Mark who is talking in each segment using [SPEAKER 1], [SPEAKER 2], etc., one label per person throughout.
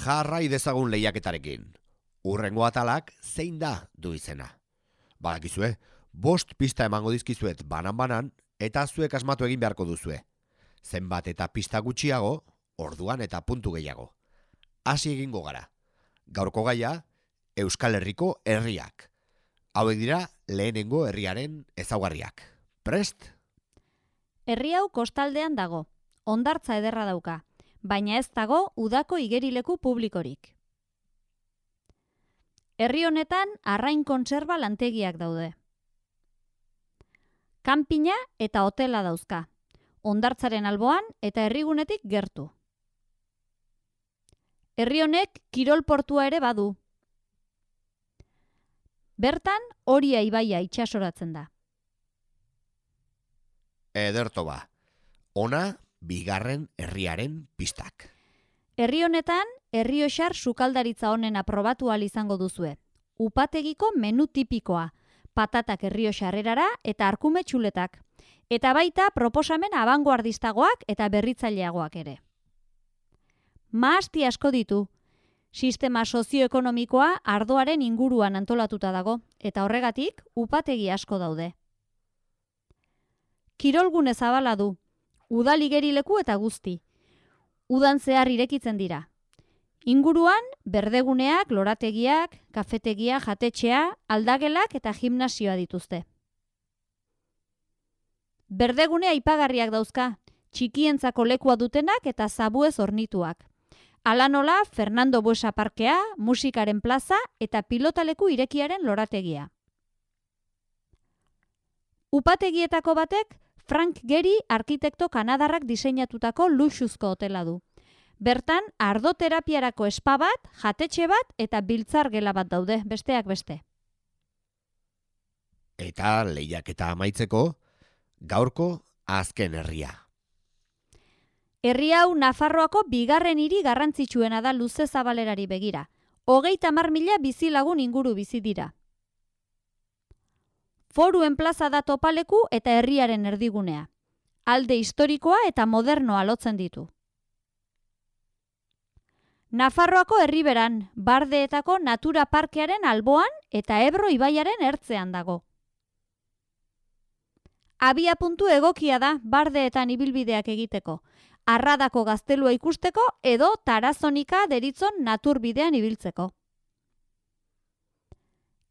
[SPEAKER 1] Jarrai dezagun lehiaketarekin. Hurrengo atalak zein da du izena. Badakizue, 5 pista emango dizkizuet banan-banan eta zuek asmatu egin beharko duzue. Zenbat eta pista gutxiago, orduan eta puntu gehiago. Hasi egingo gara. Gaurko gaia, Euskal Herriko herriak. Hauek dira lehenengo herriaren ezaugarriak. Prest?
[SPEAKER 2] Herri hau kostaldean dago, hondartza ederra dauka, baina ez dago udako igerileku publikorik. Herri honetan arrain kontserba lantegiak daude. Kanpina eta hotela dauzka, hondartzaren alboan eta herrigunetik gertu. Herri honek kirol portua ere badu. Bertan Oria ibaia itsasoratzen da.
[SPEAKER 1] Ederto ba. Ona, bigarren herriaren pistak.
[SPEAKER 2] Herri honetan, Errioxar sukaldaritza honena probatu ahal izango duzue. Upategiko menu tipikoa, patatak Errioxarrerara eta arkume txuletak. Eta baita proposamen abangoardistagoak eta berritzaileagoak ere. Mahasti asko ditu. Sistema sozioekonomikoa ardoaren inguruan antolatuta dago, eta horregatik upategi asko daude. Kirolgune zabala du, udal igerileku eta guzti. Udan zehar irekitzen dira. Inguruan, berdeguneak, lorategiak, kafetegia, jatetxea, aldagelak eta gimnasioa dituzte. Berdegune aipagarriak dauzka, txikientzako lekua dutenak eta zabuez hornituak. Hala nola, Fernando Buesa parkea, musikaren plaza eta pilotaleku irekiaren lorategia. Upategietako batek, Frank Gehry arkitekto kanadarrak diseinatutako luxuzko hotela du. Bertan, ardoterapiarako spa bat, jatetxe bat eta biltzar gela bat daude, besteak beste.
[SPEAKER 1] Eta lehiaketa amaitzeko, gaurko azken herria.
[SPEAKER 2] Herri hau Nafarroako bigarren hiri garrantzitsuena da luze zabalerari begira. 30.000 bizilagun inguru bizi dira. Foruen plaza da topaleku eta herriaren erdigunea. Alde historikoa eta modernoa lotzen ditu. Nafarroako herriberan, Bardeetako Natura Parkearen alboan eta Ebro ibaiaren ertzean dago. Abiapuntu egokia da Bardeetan ibilbideak egiteko, Arradako gaztelua ikusteko edo Tarazonika deritzon naturbidean ibiltzeko.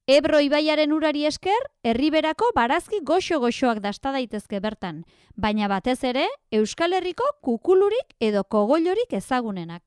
[SPEAKER 2] Ebro ibaiaren urari esker, herriberako barazki goxo-goxoak dasta daitezke bertan, baina batez ere Euskal Herriko kukulurik edo kogollorik ezagunenak.